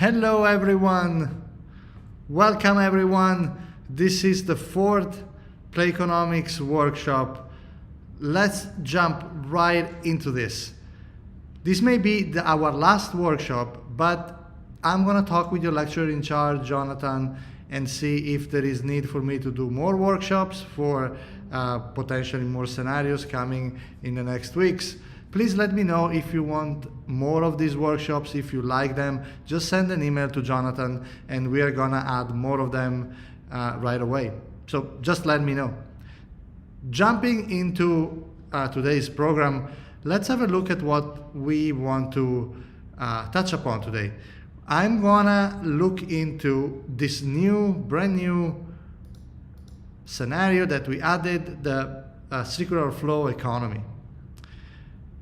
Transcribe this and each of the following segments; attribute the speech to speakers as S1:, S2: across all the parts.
S1: Hello everyone, welcome everyone. This is the fourth Playconomics workshop. Let's jump right into this. This may be our last workshop, but I'm going to talk with your lecturer in charge, Jonathan, and see if there is need for me to do more workshops for potentially more scenarios coming in the next weeks. Please let me know if you want more of these workshops, if you like them. Just send an email to Jonathan and we are gonna add more of them right away. So just let me know. Jumping into today's program, let's have a look at what we want to touch upon today. I'm gonna look into this brand new scenario that we added, the circular flow economy.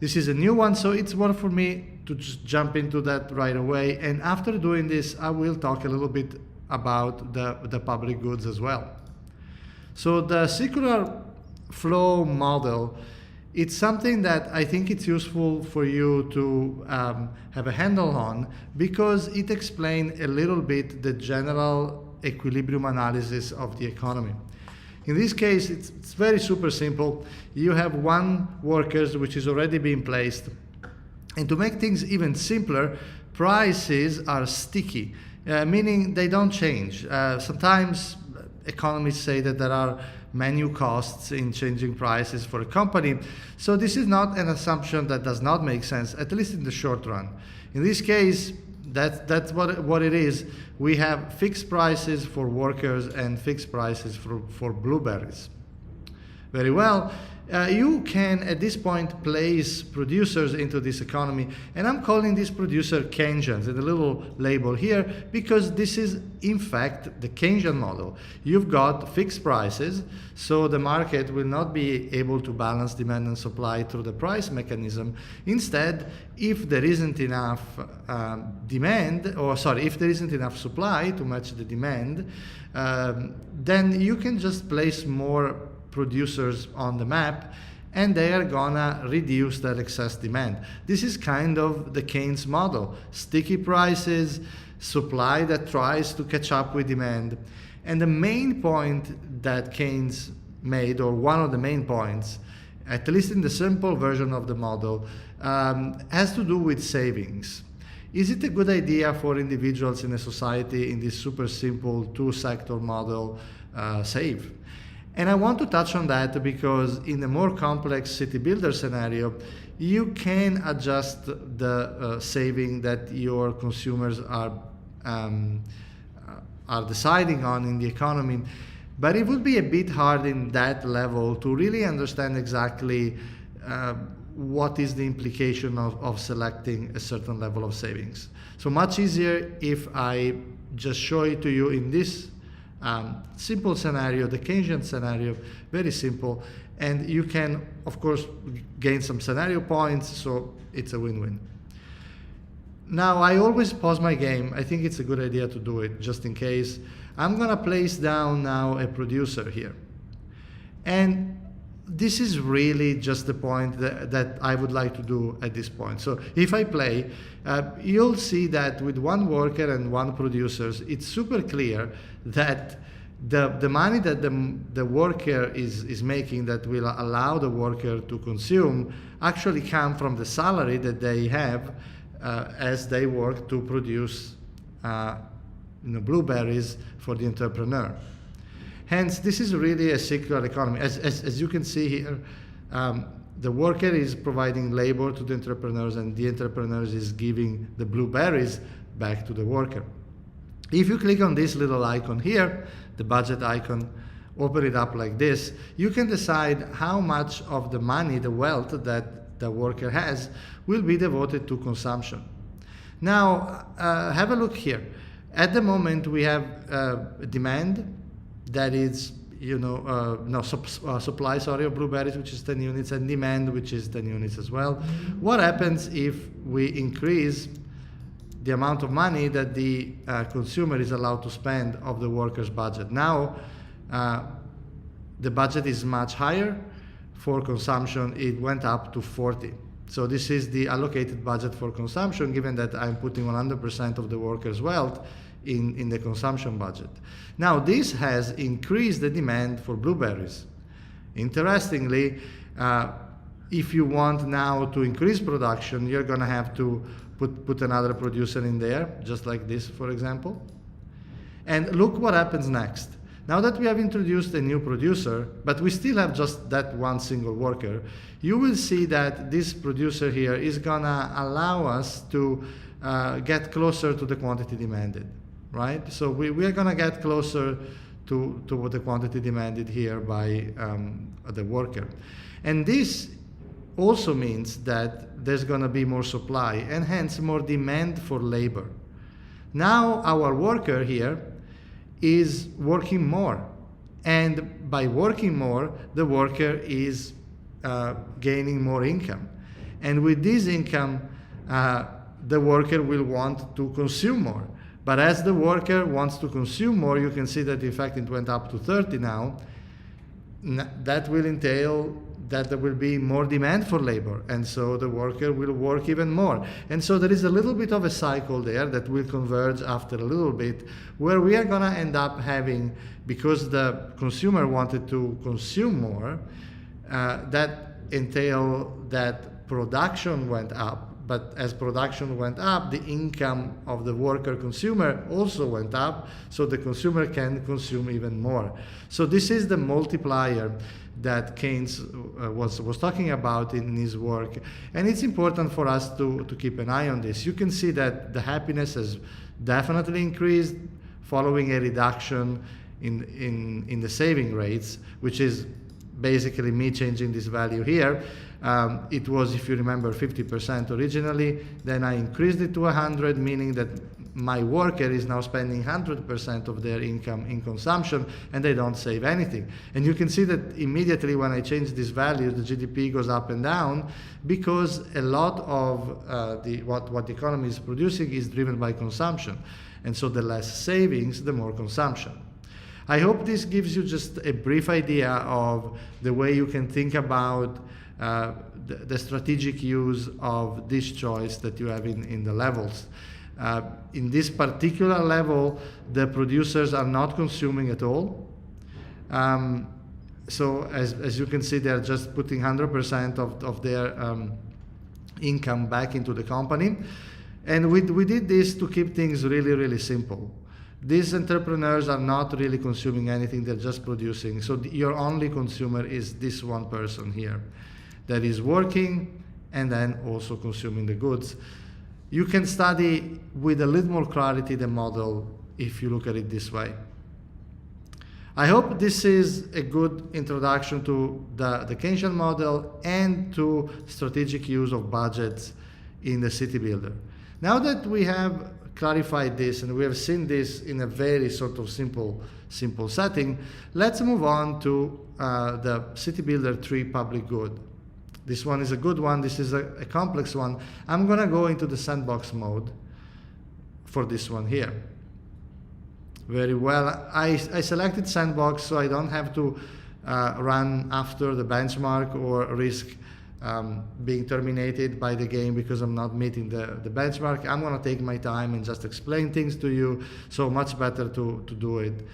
S1: This is a new one, so it's worth for me to just jump into that right away. And after doing this, I will talk a little bit about the public goods as well. So the circular flow model, it's something that I think it's useful for you to have a handle on, because it explains a little bit the general equilibrium analysis of the economy. In this case, it's very super simple. You have one worker which is already being placed. And to make things even simpler, prices are sticky, meaning they don't change. Sometimes economists say that there are menu costs in changing prices for a company. So this is not an assumption that does not make sense, at least in the short run. In this case, that's what it is. We have fixed prices for workers and fixed prices for blueberries. Very well. You can, at this point, place producers into this economy, and I'm calling this producer Keynesians, and a little label here, because this is, in fact, the Keynesian model. You've got fixed prices, so the market will not be able to balance demand and supply through the price mechanism. Instead, if there isn't enough if there isn't enough supply to match the demand, then you can just place more producers on the map, and they are gonna reduce that excess demand. This is kind of the Keynes model: sticky prices, supply that tries to catch up with demand. And the main point that Keynes made, or one of the main points, at least in the simple version of the model, has to do with savings. Is it a good idea for individuals in a society in this super simple two-sector model save? And I want to touch on that because in a more complex city builder scenario, you can adjust the saving that your consumers are deciding on in the economy. But it would be a bit hard in that level to really understand exactly what is the implication of selecting a certain level of savings. So much easier if I just show it to you in this simple scenario, the Keynesian scenario, very simple, and you can, of course, gain some scenario points, so it's a win-win. Now, I always pause my game. I think it's a good idea to do it, just in case. I'm gonna place down now a producer here. And this is really just the point that I would like to do at this point. So if I play, you'll see that with one worker and one producer, it's super clear that the money that the worker is making, that will allow the worker to consume, actually come from the salary that they have as they work to produce blueberries for the entrepreneur. Hence, this is really a circular economy. As you can see here, the worker is providing labor to the entrepreneurs, and the entrepreneurs is giving the blueberries back to the worker. If you click on this little icon here, the budget icon, open it up like this, you can decide how much of the money, the wealth that the worker has, will be devoted to consumption. Now, have a look here. At the moment, we have demand that is, supply, of blueberries, which is 10 units, and demand, which is 10 units as well. What happens if we increase the amount of money that the consumer is allowed to spend of the worker's budget? Now, the budget is much higher. For consumption, it went up to 40. So this is the allocated budget for consumption, given that I'm putting 100% of the worker's wealth in the consumption budget. Now, this has increased the demand for blueberries. Interestingly, if you want now to increase production, you're going to have to put another producer in there, just like this, for example. And look what happens next. Now that we have introduced a new producer, but we still have just that one single worker, you will see that this producer here is going to allow us to get closer to the quantity demanded, right? So we are going to get closer to what the quantity demanded here by the worker. And this also means that there's going to be more supply and hence more demand for labor. Now our worker here is working more, and by working more, the worker is gaining more income, and with this income the worker will want to consume more. But as the worker wants to consume more, you can see that in fact it went up to 30 now. That will entail that there will be more demand for labor, and so the worker will work even more. And so there is a little bit of a cycle there that will converge after a little bit, where we are going to end up having, because the consumer wanted to consume more, that entail that production went up. But as production went up, the income of the worker consumer also went up, so the consumer can consume even more. So this is the multiplier that Keynes was talking about in his work. And it's important for us to keep an eye on this. You can see that the happiness has definitely increased following a reduction in the saving rates, which is basically me changing this value here. It was, if you remember, 50% originally. Then I increased it to 100, meaning that my worker is now spending 100% of their income in consumption, and they don't save anything. And you can see that immediately when I change this value, the GDP goes up and down, because a lot of what the economy is producing is driven by consumption. And so the less savings, the more consumption. I hope this gives you just a brief idea of the way you can think about the strategic use of this choice that you have in the levels. In this particular level, the producers are not consuming at all. So as you can see, they're just putting 100% of their income back into the company. And we did this to keep things really, really simple. These entrepreneurs are not really consuming anything, they're just producing. So your only consumer is this one person here that is working and then also consuming the goods. You can study with a little more clarity the model if you look at it this way. I hope this is a good introduction to the Keynesian model and to strategic use of budgets in the city builder. Now that we have clarified this and we have seen this in a very sort of simple setting, let's move on to the city builder 3 public good. This one is a good one. This is a complex one. I'm going to go into the sandbox mode for this one here. Very well. I selected sandbox so I don't have to run after the benchmark or risk being terminated by the game because I'm not meeting the benchmark. I'm going to take my time and just explain things to you, so much better to do it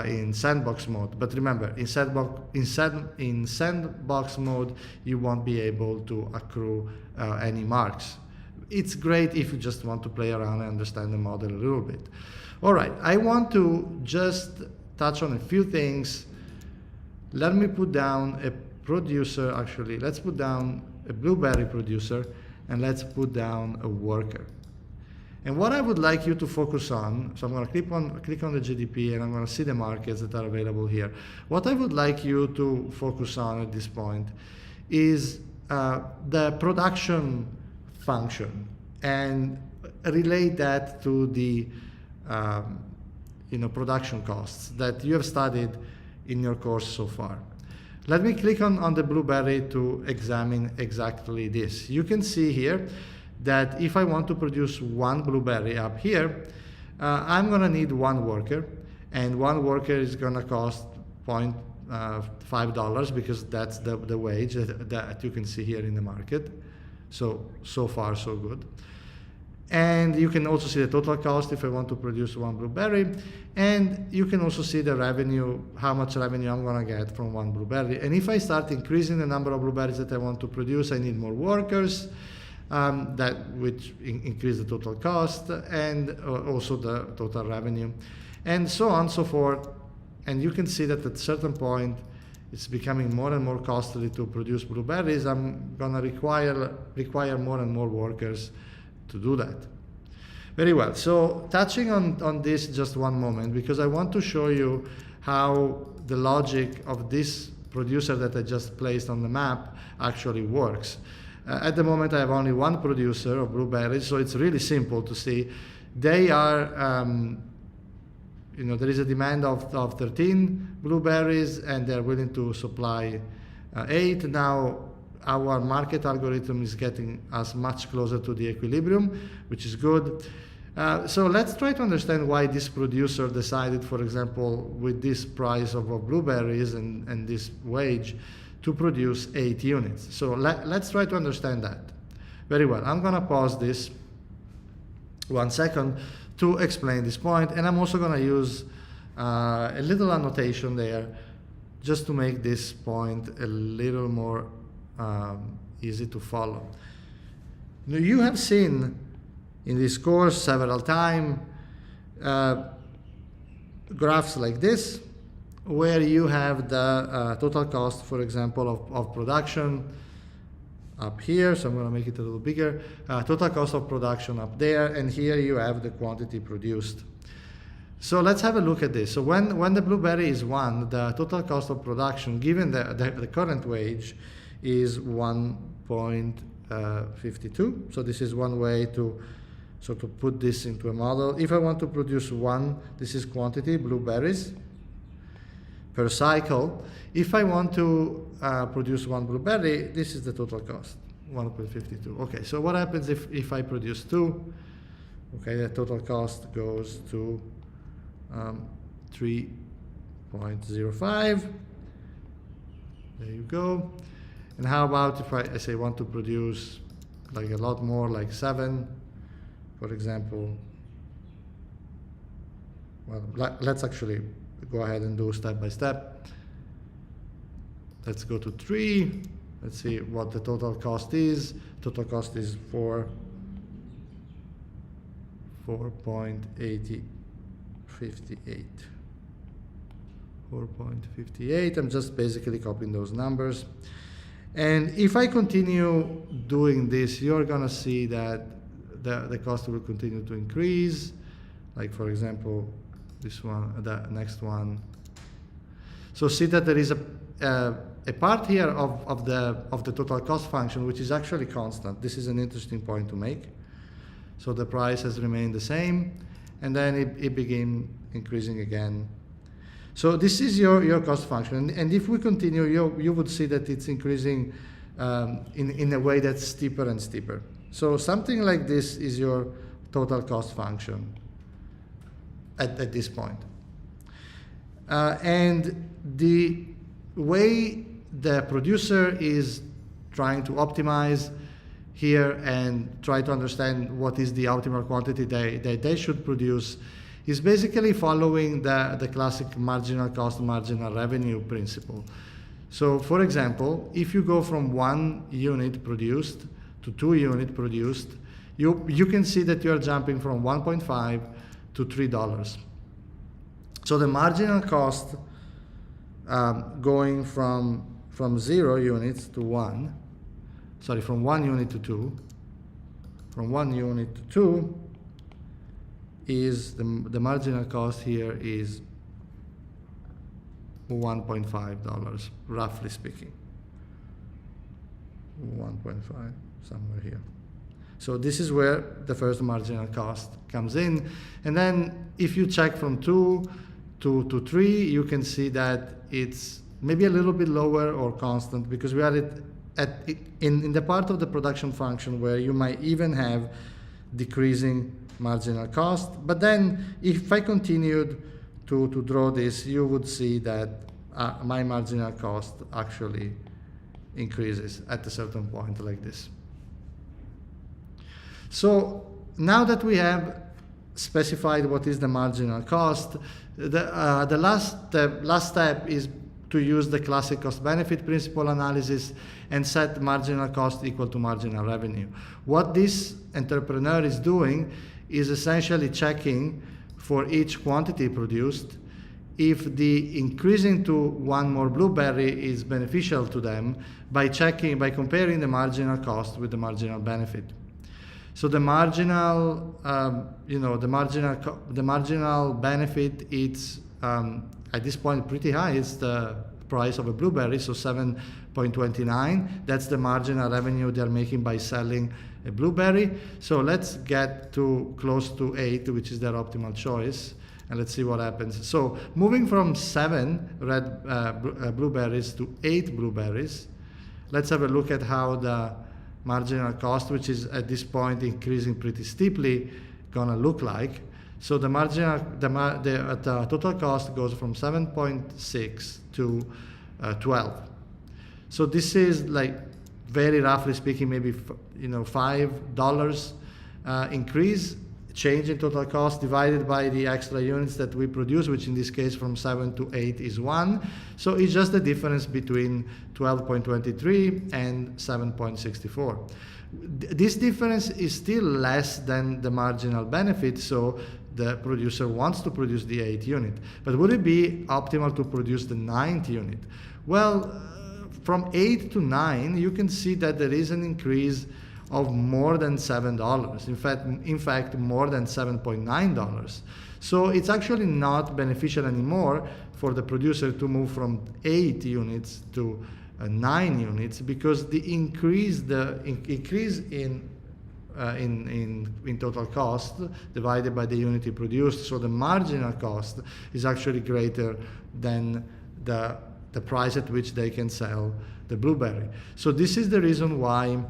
S1: in sandbox mode. But remember, in sandbox mode, you won't be able to accrue any marks. It's great if you just want to play around and understand the model a little bit. All right, I want to just touch on a few things. Let me put down a producer, actually, let's put down a blueberry producer, and let's put down a worker. And what I would like you to focus on, so I'm going to click on the GDP, and I'm going to see the markets that are available here. What I would like you to focus on at this point is the production function, and relate that to the production costs that you have studied in your course so far. Let me click on the blueberry to examine exactly this. You can see here that if I want to produce one blueberry up here, I'm going to need one worker, and one worker is going to cost $0.5 because that's the wage that you can see here in the market. So far, so good. And you can also see the total cost if I want to produce one blueberry. And you can also see the revenue, how much revenue I'm going to get from one blueberry. And if I start increasing the number of blueberries that I want to produce, I need more workers, which increase the total cost and also the total revenue, and so on and so forth. And you can see that at a certain point, it's becoming more and more costly to produce blueberries. I'm going to require more and more workers to do that. Very well. So touching on this just one moment, because I want to show you how the logic of this producer that I just placed on the map actually works. At the moment, I have only one producer of blueberries, so it's really simple to see. They are, there is a demand of 13 blueberries, and they're willing to supply 8. Now, our market algorithm is getting us much closer to the equilibrium, which is good. So let's try to understand why this producer decided, for example, with this price of blueberries and this wage, to produce 8 units. So let's try to understand that. Very well. I'm going to pause this 1 second to explain this point, and I'm also going to use a little annotation there just to make this point a little more easy to follow. Now, you have seen in this course several times graphs like this, where you have the total cost, for example, of production up here. So I'm going to make it a little bigger. Total cost of production up there, and here you have the quantity produced. So let's have a look at this. So when the blueberry is 1, the total cost of production, given the current wage, is 1.52. So this is one way to put this into a model. If I want to produce 1, this is quantity, blueberries, per cycle. If I want to produce 1 blueberry, this is the total cost, 1.52. Okay, so what happens if I produce 2? Okay, the total cost goes to 3.05. There you go. And how about if I say want to produce like a lot more, like 7, for example? Well, let's actually go ahead and do step by step. Let's go to 3. Let's see what the total cost is. Total cost is 4.58. 4.58. I'm just basically copying those numbers. And if I continue doing this, you're going to see that the cost will continue to increase. Like, for example, this one, the next one. So see that there is a part here of the total cost function, which is actually constant. This is an interesting point to make. So the price has remained the same, and then it began increasing again. So this is your cost function, and if we continue, you would see that it's increasing in a way that's steeper and steeper. So something like this is your total cost function at this point. And the way the producer is trying to optimize here and try to understand what is the optimal quantity they should produce is basically following the classic marginal cost, marginal revenue principle. So for example, if you go from 1 unit produced to 2 units produced, you can see that you're jumping from 1.5 to $3. So the marginal cost going from 0 units to 1, sorry, from 1 unit to 2, from 1 unit to 2 is the marginal cost here is $1.5, roughly speaking. 1.5, somewhere here. So this is where the first marginal cost comes in. And then if you check from 2 to 3, you can see that it's maybe a little bit lower or constant, because we are in the part of the production function where you might even have decreasing marginal cost. But then if I continued to draw this, you would see that my marginal cost actually increases at a certain point like this. So now that we have specified what is the marginal cost, the last step is to use the classic cost-benefit principle analysis and set marginal cost equal to marginal revenue. What this entrepreneur is doing is essentially checking for each quantity produced if the increasing to one more blueberry is beneficial to them by comparing the marginal cost with the marginal benefit. So the marginal, the marginal benefit, it's at this point pretty high. It's the price of a blueberry, so 7.29. That's the marginal revenue they're making by selling a blueberry. So let's get to close to 8, which is their optimal choice, and let's see what happens. So moving from 7 red blueberries to 8 blueberries, let's have a look at how the marginal cost, which is at this point increasing pretty steeply, gonna look like. So the the total cost goes from 7.6 to 12. So this is, like, very roughly speaking, maybe $5 increase, change in total cost divided by the extra units that we produce, which in this case from 7 to 8 is 1. So it's just the difference between 12.23 and 7.64. This difference is still less than the marginal benefit, so the producer wants to produce the 8th unit. But would it be optimal to produce the 9th unit? Well, from 8 to 9, you can see that there is an increase of more than $7. In fact, more than $7.9. So it's actually not beneficial anymore for the producer to move from 8 units to 9 units, because the increase in total cost divided by the unit produced, so the marginal cost is actually greater than the price at which they can sell the blueberry. So this is the reason why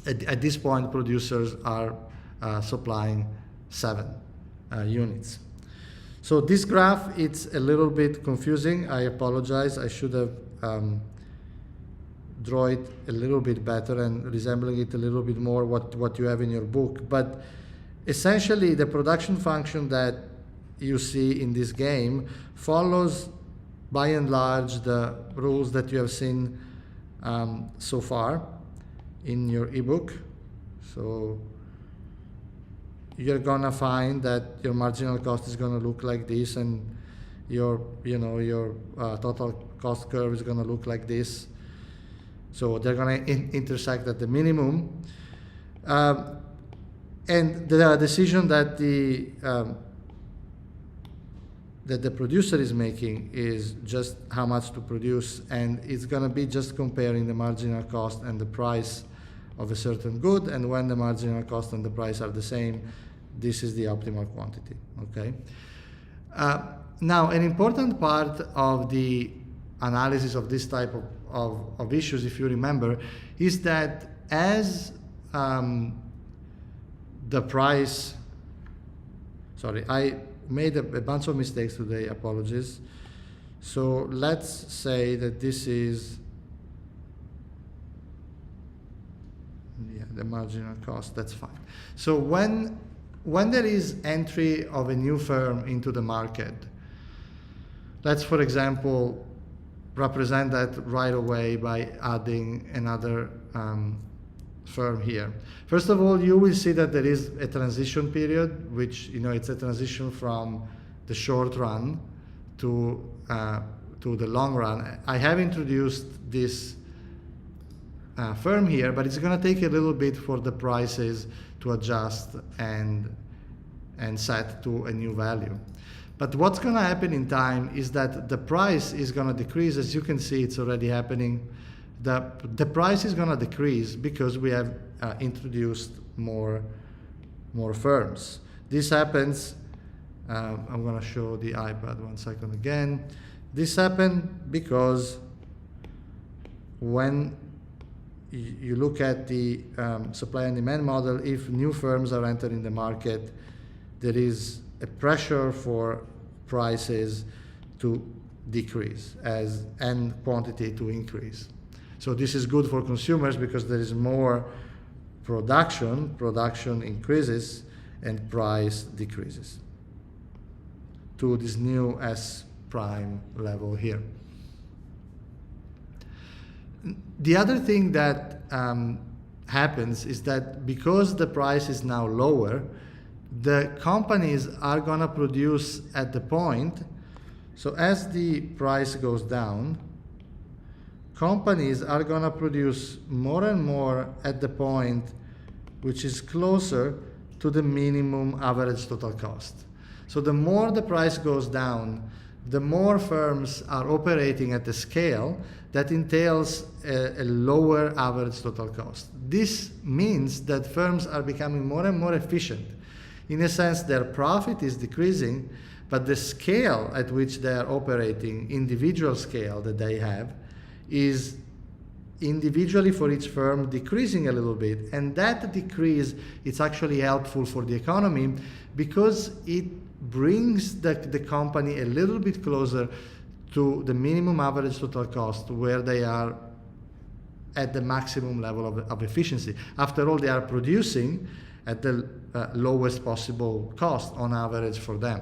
S1: at this point producers are supplying 7 units. So this graph, it's a little bit confusing. I apologize. I should have draw it a little bit better and resembling it a little bit more what you have in your book. But essentially the production function that you see in this game follows by and large the rules that you have seen so far in your ebook. So you're gonna find that your marginal cost is gonna look like this, and your total cost curve is gonna look like this. So they're gonna intersect at the minimum, and the decision that the producer is making is just how much to produce, and it's gonna be just comparing the marginal cost and the price of a certain good, and when the marginal cost and the price are the same, this is the optimal quantity, okay? Now, an important part of the analysis of this type of issues, if you remember, is that as the price, sorry, I made a bunch of mistakes today, apologies. So let's say that this is the marginal cost, that's fine. So when there is entry of a new firm into the market, let's, for example, represent that right away by adding another firm here. First of all, you will see that there is a transition period, which, it's a transition from the short run to the long run. I have introduced this firm here, but it's going to take a little bit for the prices to adjust and set to a new value. But what's going to happen in time is that the price is going to decrease. As you can see, it's already happening. The price is going to decrease because we have introduced more firms. This happens, I'm going to show the iPad 1 second again. This happened because when you look at the supply and demand model, if new firms are entering the market, there is a pressure for prices to decrease and quantity to increase. So this is good for consumers because there is more production increases and price decreases to this new S prime level here. The other thing that happens is that because the price is now lower, the companies are going to produce at the point, so as the price goes down, companies are going to produce more and more at the point which is closer to the minimum average total cost. So the more the price goes down, the more firms are operating at a scale that entails a lower average total cost. This means that firms are becoming more and more efficient. In a sense, their profit is decreasing, but the scale at which they are operating, individual scale that they have, is individually for each firm decreasing a little bit. And that decrease is actually helpful for the economy because it brings the company a little bit closer to the minimum average total cost, where they are at the maximum level of efficiency. After all, they are producing at the lowest possible cost on average for them.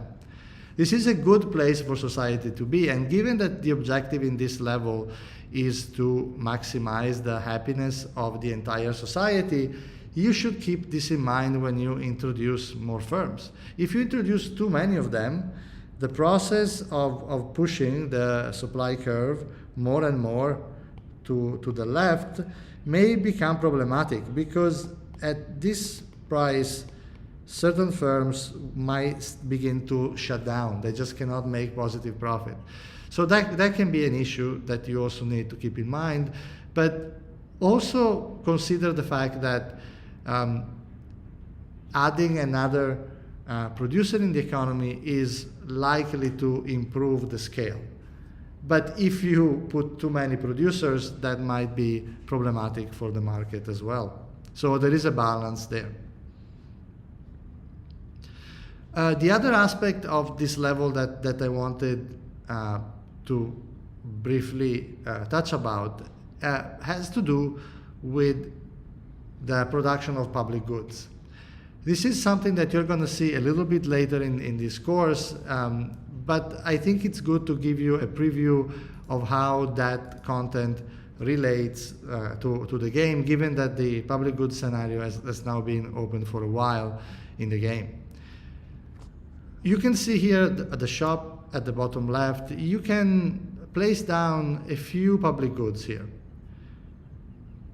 S1: This is a good place for society to be, and given that the objective in this level is to maximize the happiness of the entire society, you should keep this in mind when you introduce more firms. If you introduce too many of them, the process of pushing the supply curve more and more to the left may become problematic, because at this price, certain firms might begin to shut down. They just cannot make positive profit. So that can be an issue that you also need to keep in mind. But also consider the fact that adding another producer in the economy is likely to improve the scale. But if you put too many producers, that might be problematic for the market as well. So there is a balance there. The other aspect of this level that I wanted to briefly touch about has to do with the production of public goods. This is something that you're going to see a little bit later in this course, but I think it's good to give you a preview of how that content relates to the game, given that the public goods scenario has now been open for a while in the game. You can see here at the shop at the bottom left, you can place down a few public goods here.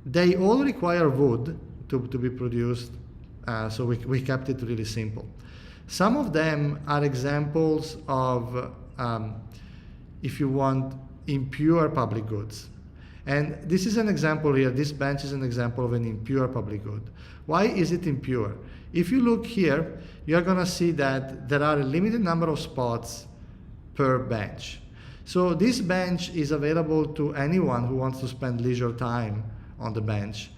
S1: They all require wood to be produced, so we kept it really simple. Some of them are examples of, if you want, impure public goods. And this is an example here. This bench is an example of an impure public good. Why is it impure? If you look here, you're going to see that there are a limited number of spots per bench. So this bench is available to anyone who wants to spend leisure time on the bench,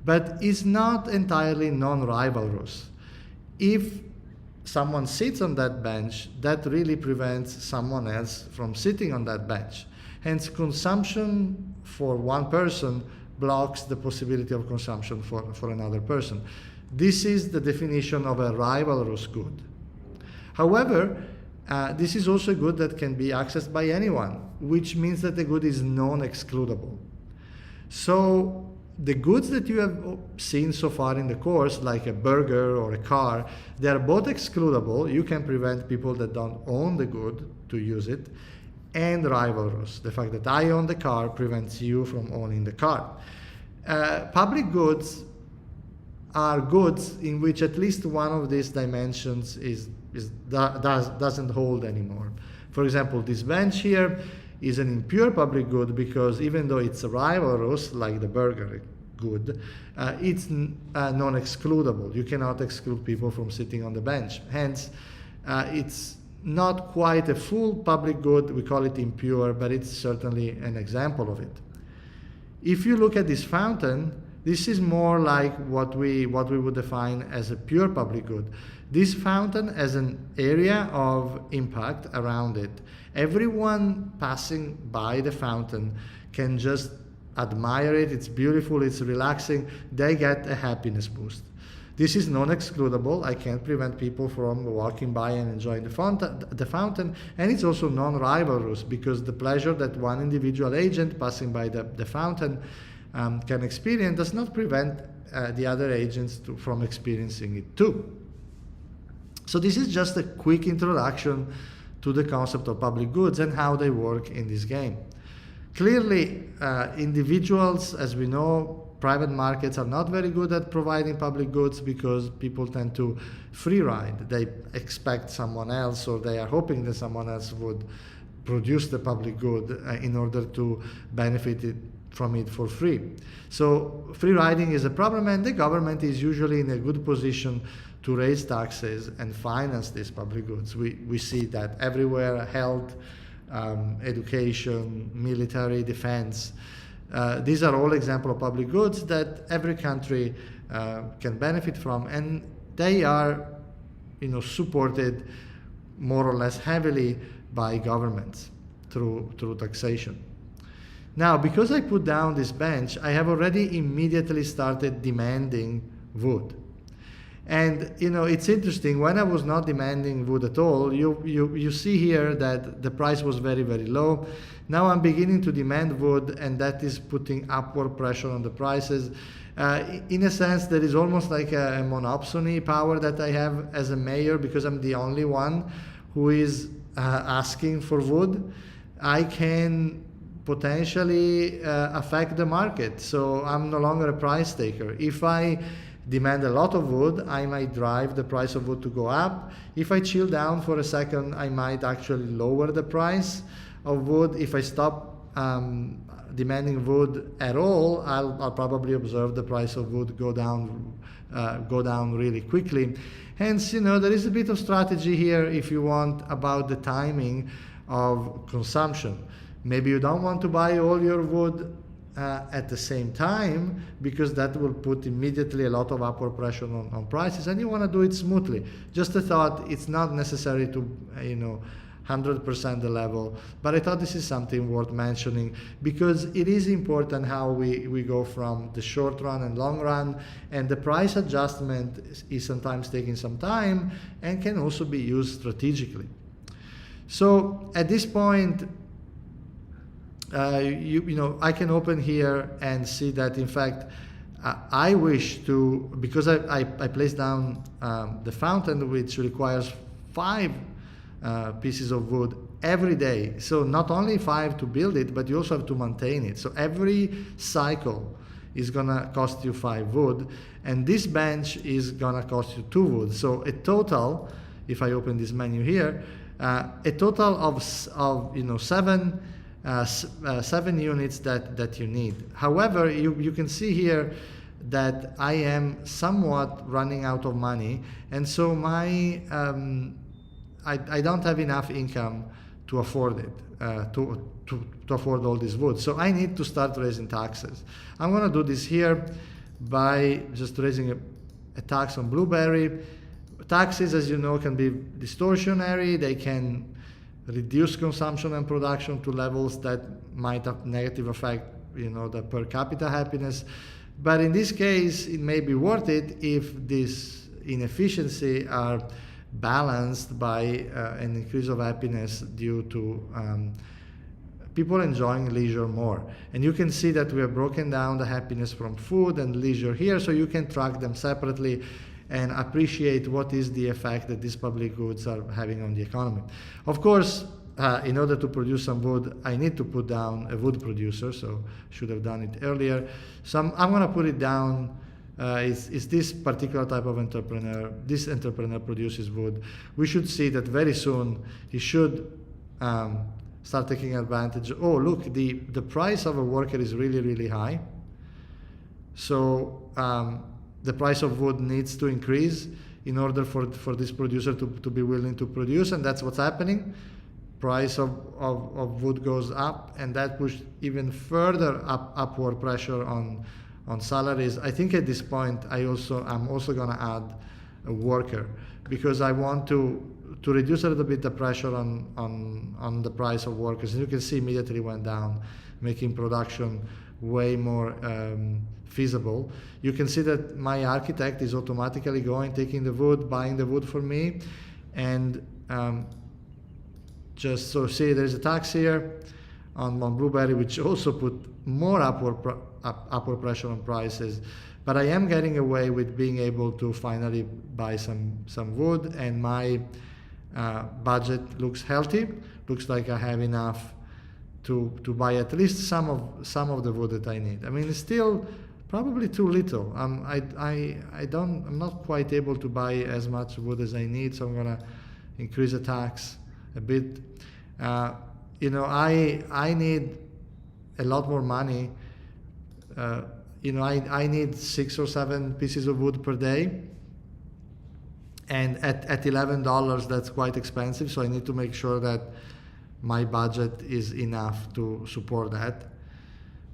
S1: but is not entirely non-rivalrous. If someone sits on that bench, that really prevents someone else from sitting on that bench. Hence, consumption for one person blocks the possibility of consumption for another person. This is the definition of a rivalrous good. However, this is also a good that can be accessed by anyone, which means that the good is non-excludable. So the goods that you have seen so far in the course, like a burger or a car, they are both excludable. You can prevent people that don't own the good to use it, and rivalrous. The fact that I own the car prevents you from owning the car. Public goods are goods in which at least one of these dimensions doesn't hold anymore. For example, this bench here is an impure public good because even though it's rivalrous, like the burger good, it's non-excludable. You cannot exclude people from sitting on the bench. Hence, it's not quite a full public good. We call it impure, but it's certainly an example of it. If you look at this fountain, this is more like what we would define as a pure public good. This fountain has an area of impact around it. Everyone passing by the fountain can just admire it, it's beautiful, it's relaxing, they get a happiness boost. This is non-excludable. I can't prevent people from walking by and enjoying the fountain, and it's also non-rivalrous, because the pleasure that one individual agent passing by the fountain can experience does not prevent the other agents from experiencing it too. So this is just a quick introduction to the concept of public goods and how they work in this game. Clearly, individuals, as we know, private markets are not very good at providing public goods, because people tend to free ride. They expect someone else, or they are hoping that someone else would produce the public good in order to benefit from it for free. So free riding is a problem, and the government is usually in a good position to raise taxes and finance these public goods. We see that everywhere: health, education, military, defense. These are all examples of public goods that every country can benefit from, and they are, supported more or less heavily by governments through taxation. Now, because I put down this bench, I have already immediately started demanding wood. And it's interesting, when I was not demanding wood at all, you see here that the price was very, very low. Now I'm beginning to demand wood, and that is putting upward pressure on the prices. In a sense, there is almost like a monopsony power that I have as a mayor, because I'm the only one who is asking for wood. I can potentially affect the market, so I'm no longer a price taker. If I demand a lot of wood, I might drive the price of wood to go up. If I chill down for a second, I might actually lower the price of wood. If I stop demanding wood at all, I'll probably observe the price of wood go down really quickly. Hence, there is a bit of strategy here, if you want, about the timing of consumption. Maybe you don't want to buy all your wood at the same time, because that will put immediately a lot of upward pressure on prices, and you want to do it smoothly. Just a thought, it's not necessary to 100% the level, but I thought this is something worth mentioning, because it is important how we go from the short run and long run, and the price adjustment is sometimes taking some time and can also be used strategically. So at this point, I can open here and see that, in fact, I wish to, because I placed down the fountain, which requires 5 pieces of wood every day. So not only 5 to build it, but you also have to maintain it. So every cycle is gonna cost you 5 wood, and this bench is gonna cost you 2 wood. So a total, if I open this menu here, a total of 7 units that you need. However, you can see here that I am somewhat running out of money, and so my I don't have enough income to afford it, to afford all this wood. So I need to start raising taxes. I'm going to do this here by just raising a tax on blueberry. Taxes, as you know, can be distortionary. They can reduce consumption and production to levels that might have negative effect, the per capita happiness. But in this case, it may be worth it if this inefficiency are balanced by an increase of happiness due to people enjoying leisure more. And you can see that we have broken down the happiness from food and leisure here, so you can track them separately and appreciate what is the effect that these public goods are having on the economy. Of course, in order to produce some wood, I need to put down a wood producer, so should have done it earlier. So I'm going to put it down. It's this particular type of entrepreneur. This entrepreneur produces wood. We should see that very soon he should start taking advantage. Oh, look, the price of a worker is really, really high. So the price of wood needs to increase in order for this producer to be willing to produce, and that's what's happening. Price of wood goes up, and that pushed even further upward pressure on salaries. I think at this point I'm also going to add a worker, because I want to reduce a little bit the pressure on the price of workers. And you can see immediately went down, making production way more feasible. You can see that my architect is automatically going, taking the wood, buying the wood for me, and just so see there's a tax here on Blueberry, which also put more upward pressure on prices. But I am getting away with being able to finally buy some wood, and my budget looks healthy. Looks like I have enough to buy at least some of the wood that I need. I mean, it's still probably too little. I'm not quite able to buy as much wood as I need, so I'm gonna increase the tax a bit. You know, I need a lot more money. You know, I need 6 or 7 pieces of wood per day, and at $11 that's quite expensive, so I need to make sure that my budget is enough to support that.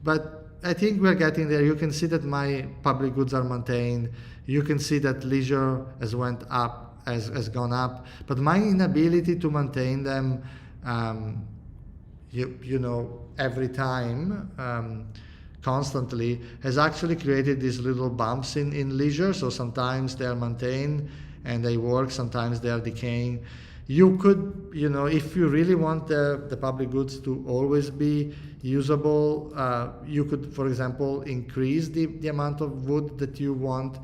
S1: But I think we're getting there. You can see that my public goods are maintained. You can see that leisure has gone up, but my inability to maintain them you know, every time constantly has actually created these little bumps in leisure. So sometimes they are maintained and they work, sometimes they are decaying. You could, you know, if you really want the public goods to always be usable, you could, for example, increase the amount of wood that you want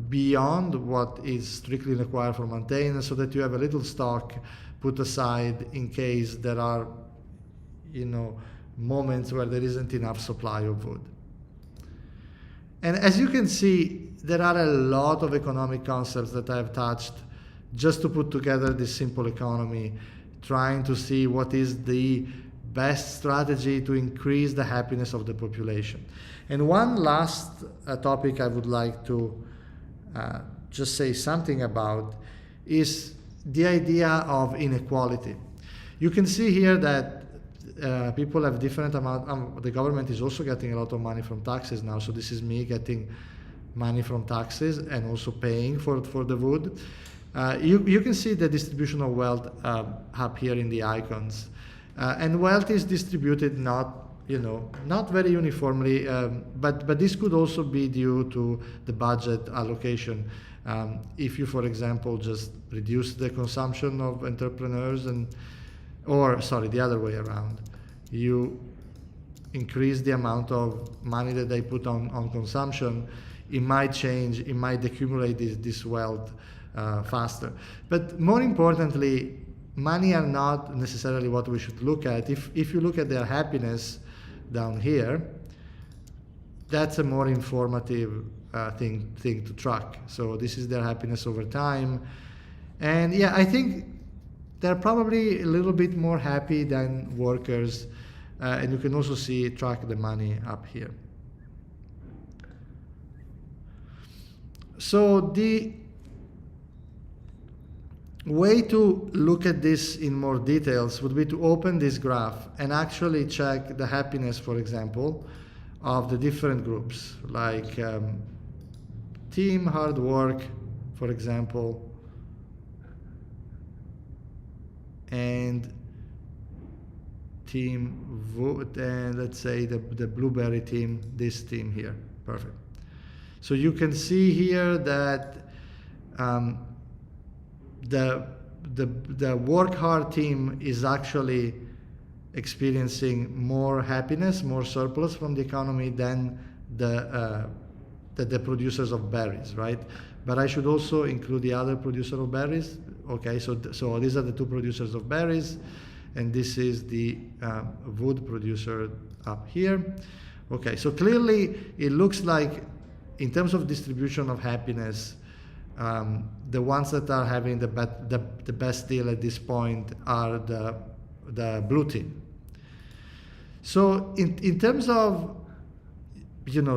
S1: beyond what is strictly required for maintenance, so that you have a little stock put aside in case there are, you know, moments where there isn't enough supply of wood. And as you can see, there are a lot of economic concepts that I've touched just to put together this simple economy, trying to see what is the best strategy to increase the happiness of the population. And one last topic I would like to just say something about is the idea of inequality. You can see here that people have different amount. The government is also getting a lot of money from taxes now. So this is me getting money from taxes and also paying for the wood. You can see the distribution of wealth up here in the icons, and wealth is distributed not very uniformly, but this could also be due to the budget allocation. If you, for example, just reduce the consumption of entrepreneurs or the other way around, you increase the amount of money that they put on consumption, it might accumulate this wealth faster. But more importantly, money are not necessarily what we should look at. If you look at their happiness down here, that's a more informative thing to track. So this is their happiness over time. And yeah, I think they're probably a little bit more happy than workers. And you can also track the money up here. So the way to look at this in more details would be to open this graph and actually check the happiness, for example, of the different groups, like team hard work, for example, and team vote, and let's say the blueberry team, this team here. Perfect. So you can see here that the work hard team is actually experiencing more happiness, more surplus from the economy than the producers of berries, right? But I should also include the other producer of berries. Okay, so these are the two producers of berries, and this is the wood producer up here. Okay, so clearly it looks like in terms of distribution of happiness, the ones that are having the best deal at this point are the blue team. So in terms of,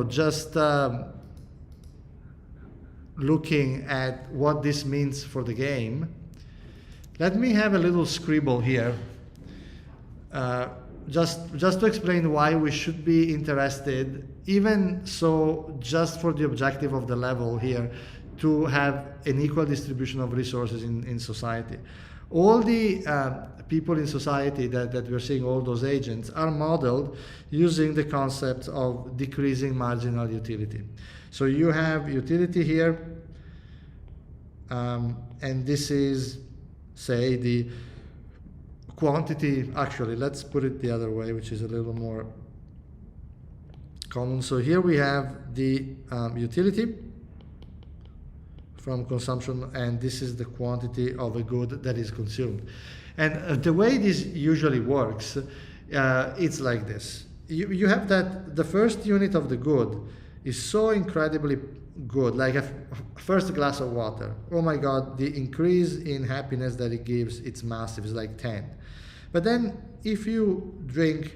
S1: just looking at what this means for the game, let me have a little scribble here, just to explain why we should be interested, even so, just for the objective of the level here, to have an equal distribution of resources in society. All the people in society that we're seeing, all those agents, are modeled using the concept of decreasing marginal utility. So you have utility here, and this is, say, the quantity. Actually, let's put it the other way, which is a little more common. So here we have the utility from consumption, and this is the quantity of a good that is consumed. And the way this usually works, it's like this. You have that the first unit of the good is so incredibly good, like a first glass of water. Oh my God, the increase in happiness that it gives, it's massive, it's like 10. But then if you drink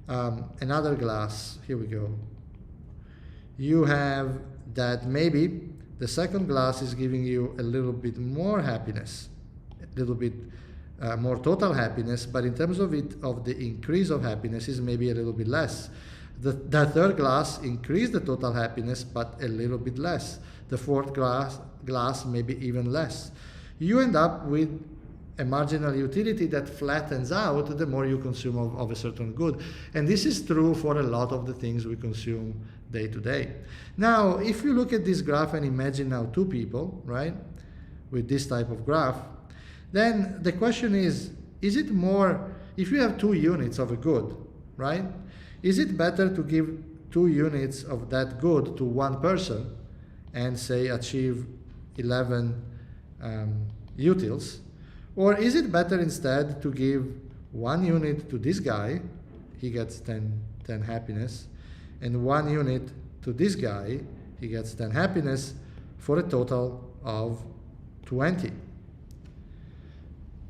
S1: another glass, here we go, you have that maybe the second glass is giving you a little bit more happiness, a little bit more total happiness, but in terms of the increase of happiness is maybe a little bit less. The third glass increased the total happiness, but a little bit less. The fourth glass maybe even less. You end up with a marginal utility that flattens out the more you consume of a certain good. And this is true for a lot of the things we consume day to day. Now, if you look at this graph and imagine now two people, right, with this type of graph, then the question is it more, if you have 2 units of a good, right, is it better to give 2 units of that good to one person and say achieve 11 utils? Or is it better instead to give 1 unit to this guy, he gets 10 happiness, and 1 unit to this guy, he gets 10 happiness, for a total of 20.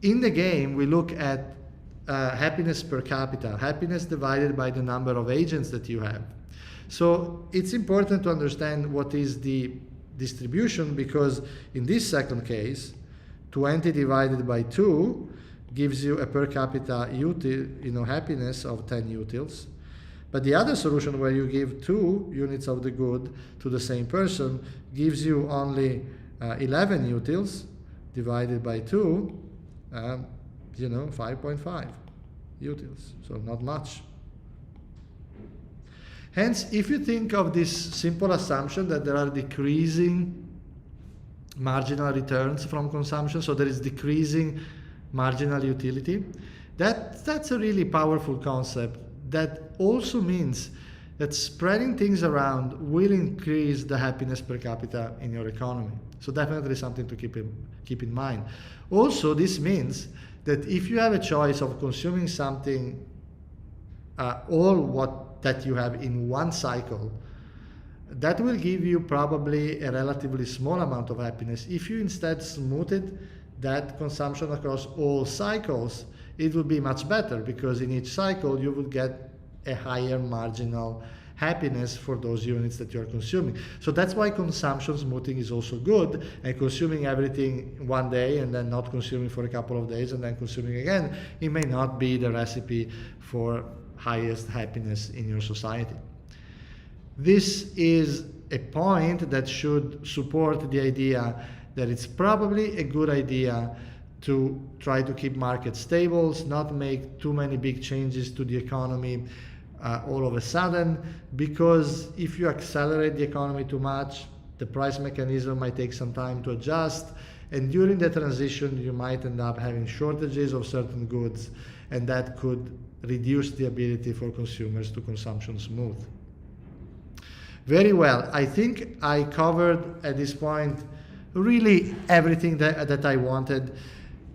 S1: In the game, we look at happiness per capita, happiness divided by the number of agents that you have. So it's important to understand what is the distribution, because in this second case, 20 divided by 2 gives you a per capita happiness of 10 utils. But the other solution, where you give 2 units of the good to the same person, gives you only 11 utils divided by 2, 5.5 utils, so not much. Hence, if you think of this simple assumption that there are decreasing marginal returns from consumption, so there is decreasing marginal utility, that's a really powerful concept. That also means that spreading things around will increase the happiness per capita in your economy. So definitely something to keep in mind. Also, this means that if you have a choice of consuming something, that you have in one cycle, that will give you probably a relatively small amount of happiness. If you instead smoothed that consumption across all cycles, it will be much better, because in each cycle you will get a higher marginal happiness for those units that you're consuming. So that's why consumption smoothing is also good, and consuming everything one day and then not consuming for a couple of days and then consuming again, it may not be the recipe for highest happiness in your society. This is a point that should support the idea that it's probably a good idea to try to keep markets stable, not make too many big changes to the economy all of a sudden, because if you accelerate the economy too much, the price mechanism might take some time to adjust, and during the transition you might end up having shortages of certain goods, and that could reduce the ability for consumers to consumption smooth. Very well, I think I covered at this point really everything that I wanted.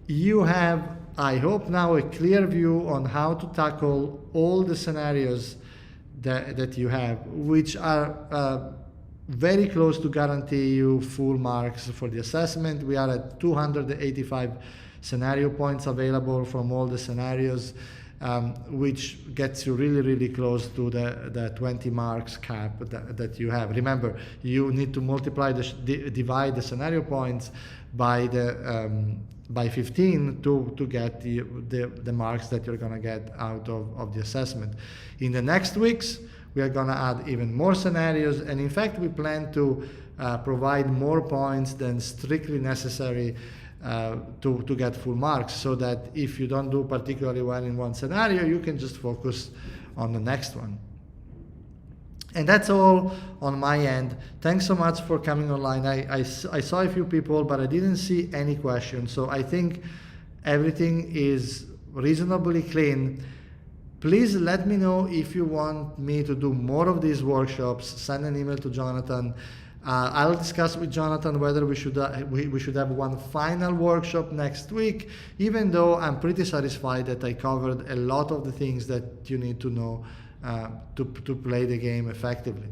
S1: You have, I hope now, a clear view on how to tackle all the scenarios that you have, which are very close to guarantee you full marks for the assessment. We are at 285 scenario points available from all the scenarios, which gets you really, really close to the 20 marks cap that you have. Remember, you need to divide the scenario points by 15 to get the marks that you're going to get out of the assessment. In the next weeks, we are going to add even more scenarios, and in fact we plan to provide more points than strictly necessary to get full marks, so that if you don't do particularly well in one scenario, you can just focus on the next one. And that's all on my end. Thanks so much for coming online. I saw a few people, but I didn't see any questions. So I think everything is reasonably clean. Please let me know if you want me to do more of these workshops. Send an email to Jonathan. I'll discuss with Jonathan whether we should have one final workshop next week, even though I'm pretty satisfied that I covered a lot of the things that you need to know to play the game effectively.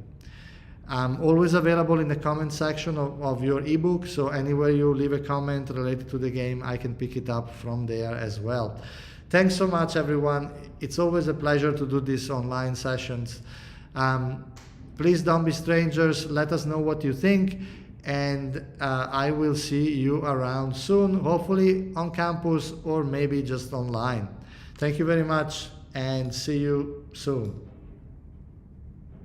S1: I'm always available in the comment section of your ebook, so anywhere you leave a comment related to the game, I can pick it up from there as well. Thanks so much, everyone. It's always a pleasure to do these online sessions. Please don't be strangers. Let us know what you think, and I will see you around soon, hopefully on campus or maybe just online. Thank you very much, and see you soon.